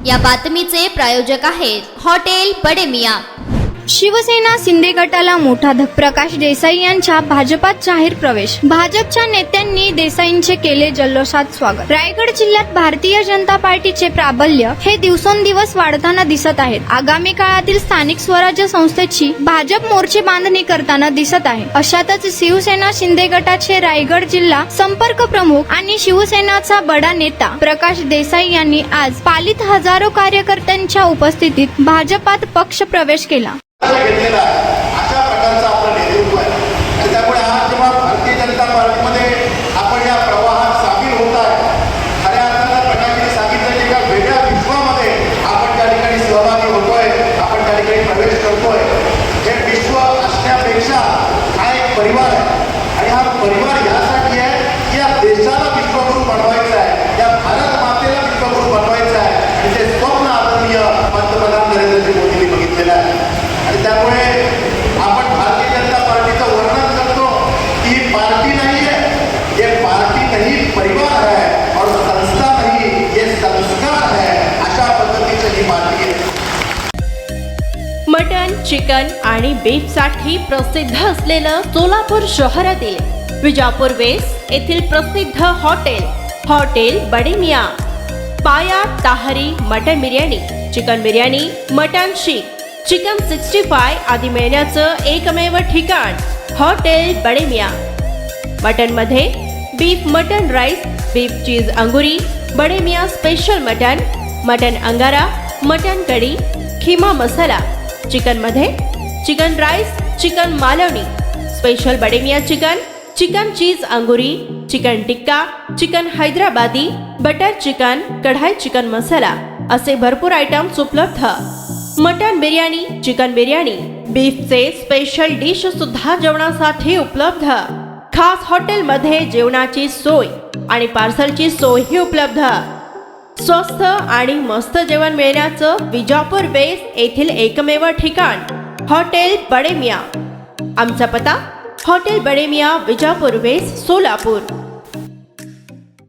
या बातमीचे प्रायोजक आहेत हॉटेल बडे मियां। शिवसेना शिंदे गटाला मोठा धक्का। प्रकाश देसाई यांच्या भाजपात जाहीर प्रवेश। भाजपच्या नेत्यांनी देसाईंचे केले जल्लोषात स्वागत। रायगड जिल्ह्यात भारतीय जनता पार्टीचे प्राबल्य हे दिवसेंदिवस वाढताना दिसत आहेत। आगामी काळातील स्थानिक स्वराज्य संस्थेची भाजप मोर्चे बांधणी करताना दिसत आहे। अशातच शिवसेना शिंदे गटाचे रायगड जिल्हा संपर्क प्रमुख आणि शिवसेनाचा बडा नेता प्रकाश देसाई यांनी आज पालीत हजारो कार्यकर्त्यांच्या उपस्थितीत भाजपात पक्ष प्रवेश केला। घेतलेला अशा प्रकारचा आपलं नेतृत्व आहे आणि त्यामुळे आज जेव्हा भारतीय जनता पार्टीमध्ये आपण या प्रवाहात सामील होत आहे, खऱ्या अर्थानं प्रकाशने सांगितलं की एका वेगळ्या विश्वामध्ये आपण त्या ठिकाणी सहभागी होतोय, आपण त्या ठिकाणी प्रवेश करतोय। हे विश्व असण्यापेक्षा हा एक परिवार आहे आणि हा परिवार यासाठी आहे की या देशाला विश्वगुरू बनवायचं आहे, या भारत मातेला विश्वगुरू बनवायचं आहे आणि ते स्वप्न आदरणीय पंतप्रधान नरेंद्रजी मोदींनी बघितलेलं आहे। आणि त्यामुळे आपण भारतीय जनता पार्टीचं वर्णन करतो की ही पार्टी नहीं है, ये पार्टी नहीं परिवार है और संस्था नहीं ये संस्कार है, अशा पद्धतीची ही पार्टी आहे। मटन, चिकन आणि बीफसाठी प्रसिद्ध असलेलं सोलापूर शहरातील विजापूर वेस्ट येथील प्रसिद्ध hotel Bade Miyan. Paya tahri mutton biryani, chicken biryani, mutton seekh, chicken 65 आदी मिळण्याचं एकमेव ठिकाण हॉटेल बडे मियां। मटनमध्ये beef mutton rice, beef cheese अंगुरी, बडे मियां स्पेशल मटन अंगारा, मटन कढी, खिमा मसाला। चिकनमध्ये chicken rice, chicken Malvani, special Bade Miyan chicken cheese अंगुरी, chicken tikka, chicken Hyderabadi, butter chicken, kadhai chicken masala असे भरपूर आयटम्स उपलब्ध। मटन बिर्याणी, चिकन बिर्याणी, बीफचे स्पेशल डिश सुद्धा जेवणासाठी उपलब्ध। खास हॉटेलमध्ये जेवणाची सोय आणि पार्सलची सोयही उपलब्ध। स्वस्त आणि मस्त जेवण मिळण्याचं विजापूर वेस्ट येथील एकमेव ठिकाण हॉटेल बडे मियां। आमचा पत्ता हॉटेल बडे मियां, विजापूर वेस्ट, सोलापूर।